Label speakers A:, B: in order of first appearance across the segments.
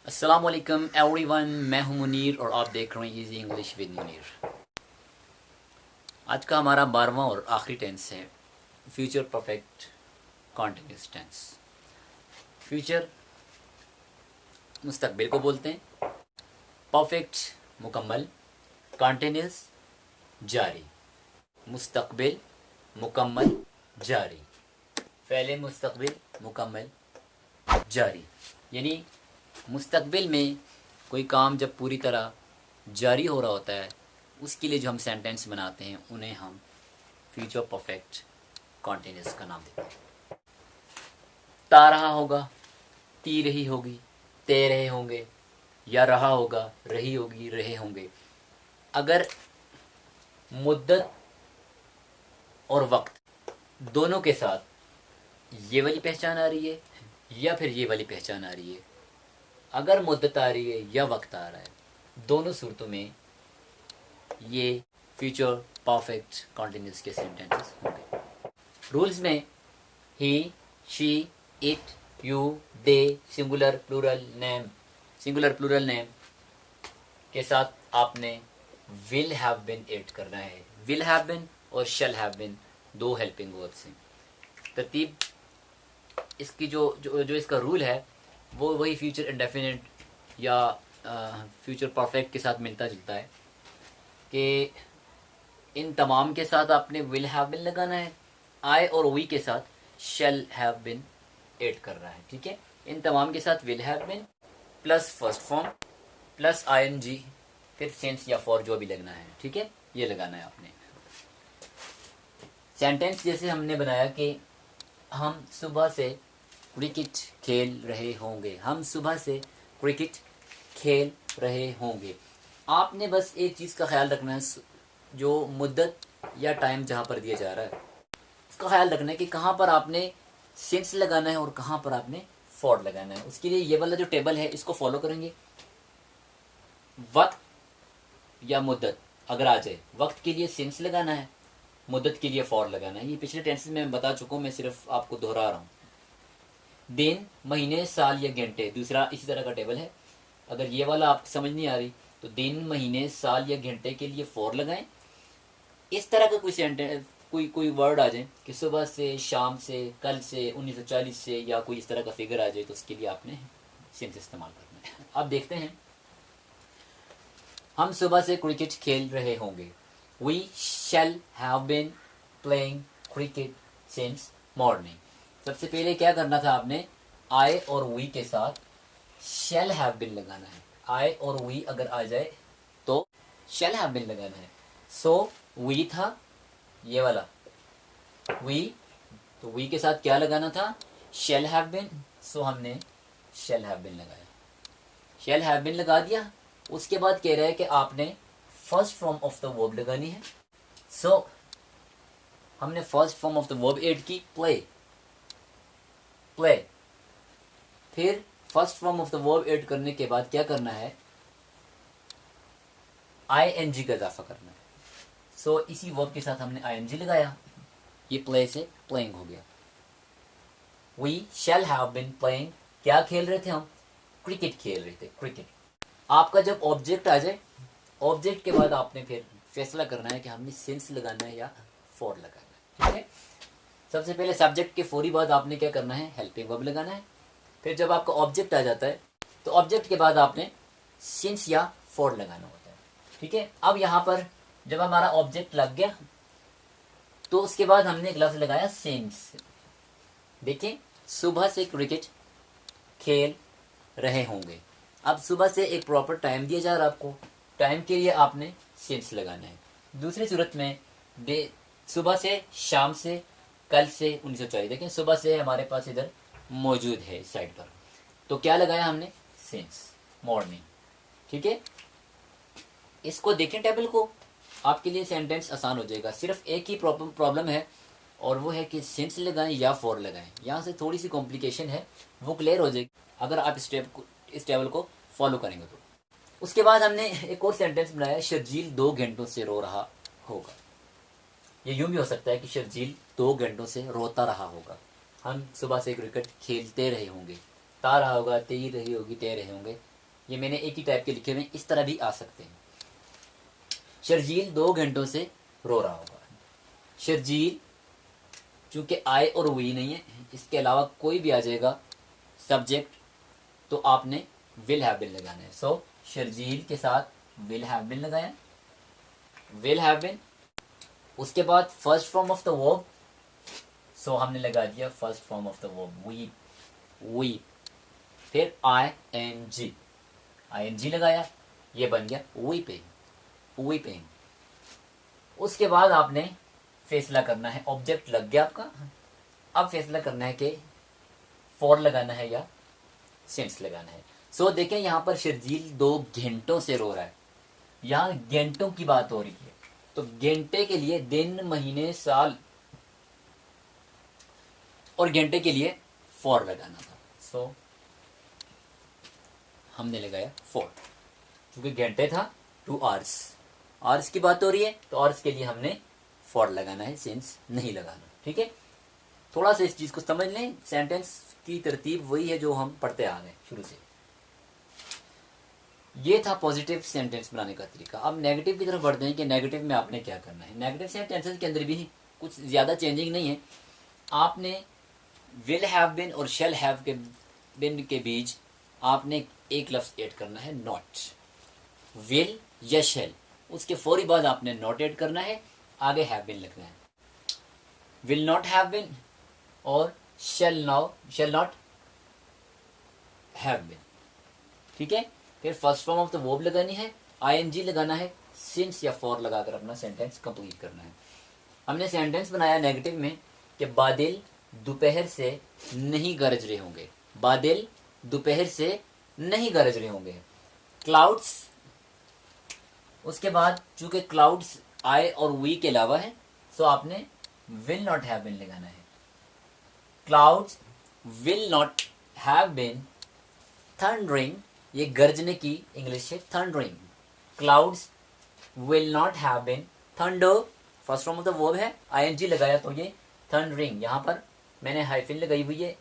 A: अस्सलामुअलैकुम एवरीवन, मैं हूं मुनीर और आप देख रहे हैं इजी इंग्लिश विद मुनीर। आज का हमारा 12वां और आखिरी टेंस है future perfect continuous tense. Future मुस्तकबिल को बोलते हैं, परफेक्ट मुकम्मल, कॉन्टिन्यूस जारी। मुस्तकबिल मुकम्मल जारी, फ़ेल मुस्तकबिल मुकम्मल जारी, यानी मुस्तकबिल में कोई काम जब पूरी तरह जारी हो रहा होता है उसके लिए जो हम सेंटेंस बनाते हैं उन्हें हम फ्यूचर परफेक्ट कॉन्टिन्यूस का नाम देते हैं। ता रहा होगा, ती रही होगी, ते रहे होंगे, या रहा होगा, रही होगी, रहे होंगे। अगर मुद्दत और वक्त दोनों के साथ ये वाली पहचान आ रही है या फिर ये वाली पहचान आ रही है, अगर मुद्दत आ रही है या वक्त आ रहा है, दोनों सूरतों में ये फ्यूचर परफेक्ट कॉन्टिन्यूस के सेंटेंसेस होंगे। रूल्स में he, she, it, you, they, singular plural name के साथ आपने विल हैव बीन ऐड करना है। विल हैव बीन और शैल हैव बीन दो हेल्पिंग वर्ब्स हैं। तरतीब इसकी जो इसका रूल है वो वही फ्यूचर इंडेफिनिट या फ्यूचर परफेक्ट के साथ मिलता जुलता है कि इन तमाम के साथ आपने विल हैव बीन लगाना है, आई और वी के साथ शैल हैव बीन ऐड करना है। ठीक है, इन तमाम के साथ will have been plus first form plus ING, फिर सिंस या फॉर जो भी लगना है। ठीक है, ये लगाना है आपने। सेंटेंस जैसे हमने बनाया कि हम सुबह से क्रिकेट खेल रहे होंगे, हम सुबह से क्रिकेट खेल रहे होंगे। आपने बस एक चीज़ का ख्याल रखना है, जो मुद्दत या टाइम जहाँ पर दिया जा रहा है उसका ख्याल रखना है कि कहाँ पर आपने सिंस लगाना है और कहाँ पर आपने फॉर लगाना है। उसके लिए ये वाला जो टेबल है इसको फॉलो करेंगे। वक्त या मुद्दत अगर आ जाए, वक्त के लिए सिंस लगाना है, मुद्दत के लिए फॉर लगाना है। ये पिछले टेंसेस में मैं बता चुका हूँ, मैं सिर्फ आपको दोहरा रहा हूँ। दिन, महीने, साल या घंटे दूसरा इसी तरह का टेबल है। अगर ये वाला आपको समझ नहीं आ रही तो दिन, महीने, साल या घंटे के लिए फॉर लगाएं। इस तरह का कोई सेंटेंस, कोई वर्ड आ जाए कि सुबह से, शाम से, कल से, 1940 से, या कोई इस तरह का फिगर आ जाए तो उसके लिए आपने सिंस इस्तेमाल करना है। अब देखते हैं, हम सुबह से क्रिकेट खेल रहे होंगे। We shall have been playing cricket since morning. सबसे पहले क्या करना था आपने, आई और वी के साथ शैल हैव बीन लगाना है। आई और वी अगर आ जाए तो शैल हैव बीन लगाना है। सो वी था ये वाला वी, तो वी के साथ क्या लगाना था, शैल हैव बीन। सो हमने शैल हैव बीन लगाया, शैल हैव बीन लगा दिया। उसके बाद कह रहा है कि आपने first form of the verb लगानी है। सो हमने first form of the verb add की, प्ले। फिर first form of the verb add करने के बाद क्या करना है, आईएनजी का इजाफा करना है। सो इसी वर्ब के साथ हमने आईएनजी लगाया, ये प्ले से प्लेइंग हो गया। We shall have been playing, क्या खेल रहे थे हम, क्रिकेट खेल रहे थे, क्रिकेट। आपका जब ऑब्जेक्ट आ जाए, ऑब्जेक्ट के बाद आपने फिर फैसला करना है कि हमने सिंस लगाना है या फॉर लगाना है। ठीक है, सबसे पहले सब्जेक्ट के फौरी बाद आपने क्या करना है, हेल्पिंग वर्ब लगाना है। फिर जब आपका ऑब्जेक्ट आ जाता है तो ऑब्जेक्ट के बाद आपने सिंस या फॉर लगाना होता है। ठीक है, अब यहाँ पर जब हमारा ऑब्जेक्ट लग गया तो उसके बाद हमने एक लफ्ज लगाया सिंस। देखिए, सुबह से क्रिकेट खेल रहे होंगे। अब सुबह से एक प्रॉपर टाइम दिया जा रहा है आपको, टाइम के लिए आपने सिंस लगाना है। दूसरी सूरत में सुबह से, शाम से, कल से, 1940। देखें, सुबह से हमारे पास इधर मौजूद है इस साइड पर, तो क्या लगाया हमने, सिंस मॉर्निंग। ठीक है, इसको देखें टेबल को, आपके लिए सेंटेंस आसान हो जाएगा। सिर्फ एक ही प्रॉब्लम है और वो है कि सिंस लगाएं या फॉर लगाएं। यहाँ से थोड़ी सी कॉम्प्लिकेशन है, वो क्लियर हो जाएगी अगर आप इस टेबल को फॉलो करेंगे तो। उसके बाद हमने एक और सेंटेंस बनाया, शर्जील 2 घंटों से रो रहा होगा। ये यूं भी हो सकता है कि शर्जील 2 घंटों से रोता रहा होगा। हम सुबह से क्रिकेट खेलते रहे होंगे, ता रहा होगा, ते ही रही होगी, ते रहे होंगे, ये मैंने एक ही टाइप के लिखे हुए हैं, इस तरह भी आ सकते हैं। शर्जील 2 घंटों से रो रहा होगा। शर्जील चूंकि आई और वी नहीं है, इसके अलावा कोई भी आ जाएगा सब्जेक्ट, तो आपने विल हैव बीन लगाना है। सो शर्जील के साथ विल हैव बीन लगाया, विल हैव बीन। उसके बाद first form of the verb, so हमने लगा दिया first form of the verb weep, weep. फिर आई एन जी लगाया, ये बन गया वीपिंग, वीपिंग। उसके बाद आपने फैसला करना है, ऑब्जेक्ट लग गया आपका, अब फैसला करना है कि फॉर लगाना है या सिंस लगाना है। सो देखें यहाँ पर शर्जील 2 घंटों से रो रहा है, यहाँ घंटों की बात हो रही है, तो घंटे के लिए दिन महीने साल और घंटे के लिए फॉर लगाना था। सो हमने लगाया फॉर, क्योंकि घंटे था 2 आवर्स, आवर्स की बात हो रही है, तो आवर्स के लिए हमने फॉर लगाना है, सिंस नहीं लगाना। ठीक है, थोड़ा सा इस चीज को समझ लें, सेंटेंस की तरतीब वही है जो हम पढ़ते आ रहे हैं शुरू से। ये था पॉजिटिव सेंटेंस बनाने का तरीका। अब नेगेटिव की तरफ बढ़ते हैं कि नेगेटिव में आपने क्या करना है। नेगेटिव सेंटेंसेस के अंदर भी कुछ ज्यादा चेंजिंग नहीं है। आपने विल हैव बीन और शैल हैव के बिन के बीच आपने एक लफ्ज ऐड करना है, नॉट। विल या शैल, उसके फौरी बाद आपने नॉट ऐड करना है, आगे हैव बीन लिखना है। विल नॉट हैव बीन और शैल नॉट हैव बीन। ठीक है, फिर first form of the verb लगानी है, आईएनजी लगाना है, सिंस या फॉर लगाकर अपना सेंटेंस कंप्लीट करना है। हमने सेंटेंस बनाया नेगेटिव में कि बादल दोपहर से नहीं गरज रहे होंगे, बादल दोपहर से नहीं गरज रहे होंगे। क्लाउड्स, उसके बाद चूंकि क्लाउड्स आई और वी के अलावा है, सो आपने विल नॉट हैव बीन लगाना है। Clouds will not have been thundering, ये गरजने की इंग्लिश है thundering. Clouds will not have been thunder, first form of the verb है, आईएनजी लगाया तो ये थंडरिंग। यहाँ पर मैंने हाइफिन लगाई हुई है,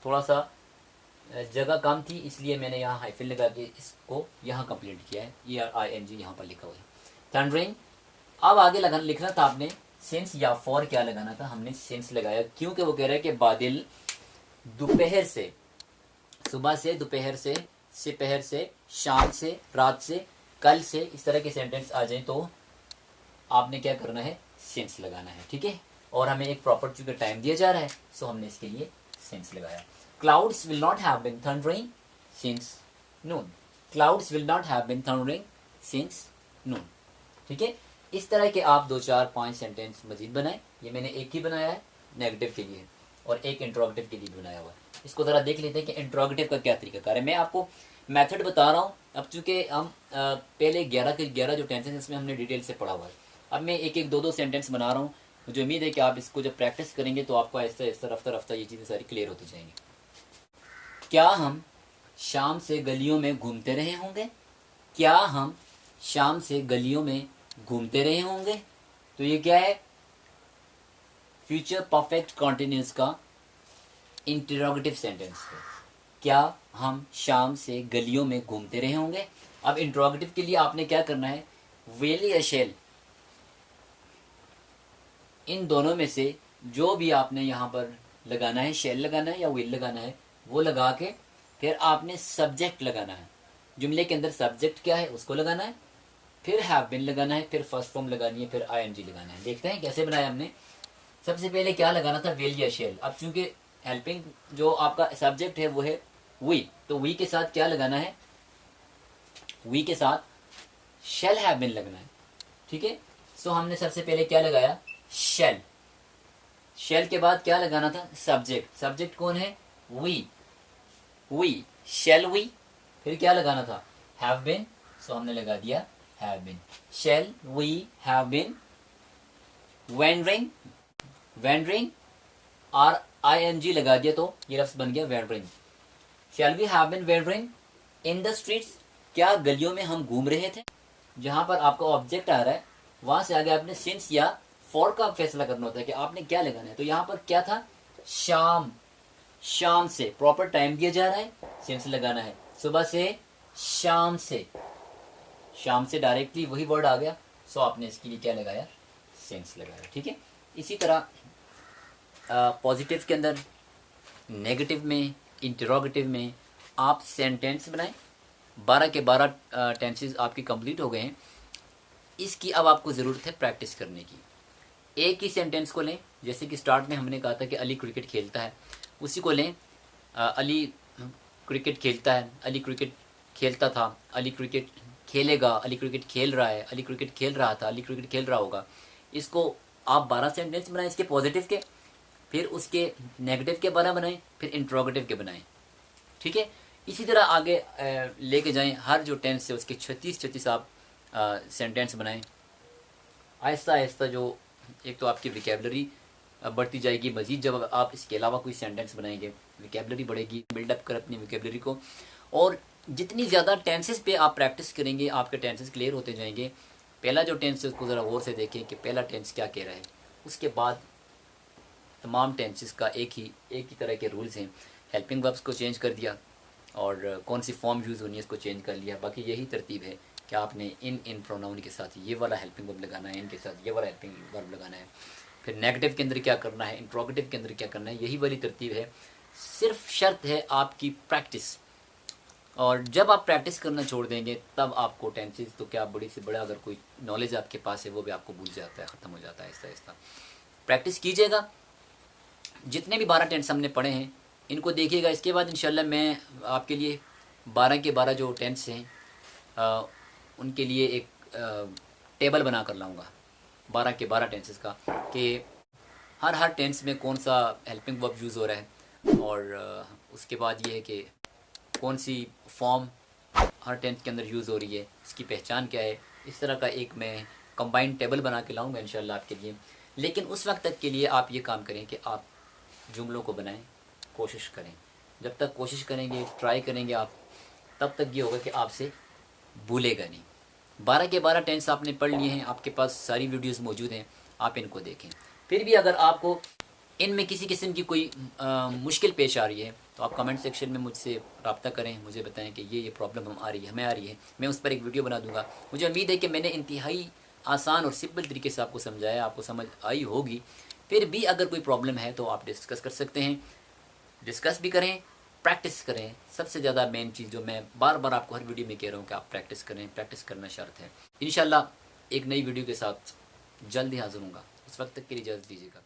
A: थोड़ा सा जगह कम थी इसलिए मैंने यहाँ हाइफिन लगा के इसको यहाँ कंप्लीट किया है, ये आईएनजी यहाँ पर लिखा हुआ है थंडरिंग। अब आगे लिखना था आपने सिंस या फॉर, क्या लगाना था, हमने सिंस लगाया क्योंकि वो कह रहा है कि बादल दोपहर से, सुबह से, दोपहर से, पहर से, शाम से, रात से, कल से, इस तरह के सेंटेंस आ जाए तो आपने क्या करना है, सिंस लगाना है। ठीक है, और हमें एक प्रॉपर चूंकि टाइम दिया जा रहा है, सो हमने इसके लिए सिंस लगाया। Clouds will not have been thundering since noon, clouds will not have been thundering since noon. ठीक है, इस तरह के आप 2, 4, 5 सेंटेंस मजीद बनाए। ये मैंने एक ही बनाया है नेगेटिव के लिए और एक इंट्रोगेटिव के लिए बनाया हुआ है। इसको ज़रा देख लेते हैं कि इंट्रोगेटिव का क्या तरीकाकार है। मैं आपको मेथड बता रहा हूँ। अब चूंकि हम पहले 11 के 11 जो टेंसेस इसमें हमने डिटेल से पढ़ा हुआ है, अब मैं एक एक 2 सेंटेंस बना रहा हूँ। मुझे उम्मीद है कि आप इसको जब प्रैक्टिस करेंगे तो आपको ऐसा ऐसा रफ्ता रफ्ता ये चीज़ें सारी क्लियर होती जाएंगी। क्या हम शाम से गलियों में घूमते रहे होंगे, क्या हम शाम से गलियों में घूमते रहे होंगे, तो ये क्या है, फ्यूचर परफेक्ट कॉन्टिन्यूस का इंटरोगेटिव सेंटेंस है। क्या हम शाम से गलियों में घूमते रहे होंगे। अब इंटरोगेटिव के लिए आपने क्या करना है, विल या शैल, इन दोनों में से जो भी आपने यहाँ पर लगाना है, शैल लगाना है या विल लगाना है, वो लगा के फिर आपने सब्जेक्ट लगाना है। जुमले के अंदर सब्जेक्ट क्या है उसको लगाना है, फिर हैव बीन लगाना है, फिर फर्स्ट फॉर्म लगानी है, फिर आईएनजी लगाना है। देखते हैं कैसे बनाया हमने। सबसे पहले क्या लगाना था, विल या शैल। अब चूंकि हेल्पिंग जो आपका सब्जेक्ट है वो है वी, तो वी के साथ क्या लगाना है, वी के साथ शैल हैव बीन लगना है। ठीक है, सो हमने सबसे पहले क्या लगाया, शैल। शैल के बाद क्या लगाना था, सब्जेक्ट। सब्जेक्ट कौन है, वी, वी, शैल वी। फिर क्या लगाना था, हैव बीन, सो हमने लगा दिया have been. Shall we have been wandering, wandering और आईएनजी लगा दिया तो ये लफ्ज बन गया wandering. Shall we have been wandering in the streets, क्या गलियों में हम घूम रहे थे। जहां पर आपका ऑब्जेक्ट आ रहा है वहां से आगे आपने सिंस या फॉर का फैसला करना होता है कि आपने क्या लगाना है। तो यहाँ पर क्या था, शाम, शाम से, प्रॉपर टाइम दिया जा रहा है, सिंस लगाना है। सुबह से शाम से, शाम से डायरेक्टली वही वर्ड आ गया, सो आपने इसके लिए क्या लगाया, सेंस लगाया। ठीक है। इसी तरह पॉजिटिव के अंदर, नेगेटिव में, इंटरोगेटिव में आप सेंटेंस बनाएं। 12 के 12 टेंसेस आपके कंप्लीट हो गए हैं। इसकी अब आपको ज़रूरत है प्रैक्टिस करने की। एक ही सेंटेंस को लें, जैसे कि स्टार्ट में हमने कहा था कि अली क्रिकेट खेलता है, उसी को लें। अली क्रिकेट खेलता है, अली क्रिकेट खेलता था, अली क्रिकेट खेलेगा, अली क्रिकेट खेल रहा है, अली क्रिकेट खेल रहा था, अली क्रिकेट खेल रहा होगा। इसको आप 12 सेंटेंस बनाएं इसके पॉजिटिव के, फिर उसके नेगेटिव के 12 बनाएं, फिर इंट्रोगेटिव के बनाएं। ठीक है। इसी तरह आगे लेके जाएं। हर जो टेंस है उसके 36 आप सेंटेंस बनाएं। आहिस्ता आहिस्ता जो एक तो आपकी विकेबलरी बढ़ती जाएगी, मज़ीद जब आप इसके अलावा कोई सेंटेंस बनाएंगे विकेबलरी बढ़ेगी। बिल्डअप कर अपनी विकेबलरी को, और जितनी ज़्यादा टेंसेस पे आप प्रैक्टिस करेंगे आपके टेंसेस क्लियर होते जाएंगे। पहला जो टेंस है उसको ज़रा गौर से देखें कि पहला टेंस क्या कह रहा है। उसके बाद तमाम टेंसेस का एक ही तरह के रूल्स हैं। हेल्पिंग वर्ब्स को चेंज कर दिया और कौन सी फॉर्म यूज़ होनी है इसको चेंज कर लिया। बाकी यही तरतीब है कि आपने इन प्रोनाउन के साथ ये वाला हेल्पिंग वर्ब लगाना है, इनके साथ ये वाला हेल्पिंग वर्ब लगाना है। फिर नेगेटिव के अंदर क्या करना है, इंट्रोगेटिव के अंदर क्या करना है, यही वाली तरतीब है। सिर्फ शर्त है आपकी प्रैक्टिस। और जब आप प्रैक्टिस करना छोड़ देंगे तब आपको टेंसेस तो क्या बड़ी से बड़ा अगर कोई नॉलेज आपके पास है वो भी आपको भूल जाता है, ख़त्म हो जाता है आहिस्ता आहिस्ता। प्रैक्टिस कीजिएगा। जितने भी 12 टेंस हमने पढ़े हैं इनको देखिएगा। इसके बाद इंशाल्लाह मैं आपके लिए 12 के 12 जो टेंस हैं उनके लिए एक टेबल बना कर लाऊंगा 12 के 12 टेंसेस का, कि हर टेंस में कौन सा हेल्पिंग वर्ब यूज़ हो रहा है, और उसके बाद ये है कि कौन सी फॉर्म हर टेंस के अंदर यूज़ हो रही है, इसकी पहचान क्या है। इस तरह का एक मैं कंबाइंड टेबल बना के लाऊंगा इंशाल्लाह आपके लिए। लेकिन उस वक्त तक के लिए आप ये काम करें कि आप जुमलों को बनाएं, कोशिश करें। जब तक कोशिश करेंगे, ट्राई करेंगे आप, तब तक ये होगा कि आपसे भूलेगा नहीं। 12 के 12 टेंस आपने पढ़ लिए हैं, आपके पास सारी वीडियोस मौजूद हैं, आप इनको देखें। फिर भी अगर आपको इनमें किसी किस्म की कोई मुश्किल पेश आ रही है तो आप कमेंट सेक्शन में मुझसे रब्ता करें, मुझे बताएं कि ये प्रॉब्लम हमें आ रही है। मैं उस पर एक वीडियो बना दूंगा। मुझे उम्मीद है कि मैंने इंतहाई आसान और सिंपल तरीके से आपको समझाया, आपको समझ आई होगी। फिर भी अगर कोई प्रॉब्लम है तो आप डिस्कस कर सकते हैं, डिस्कस भी करें, प्रैक्टिस करें। सबसे ज़्यादा मेन चीज़ जो मैं बार बार आपको हर वीडियो में कह रहा हूँ कि आप प्रैक्टिस करें, प्रैक्टिस करना शर्त है। इंशाल्लाह एक नई वीडियो के साथ जल्द ही हाजिर होऊंगा। उस वक्त तक के लिए इजाज़त दीजिएगा।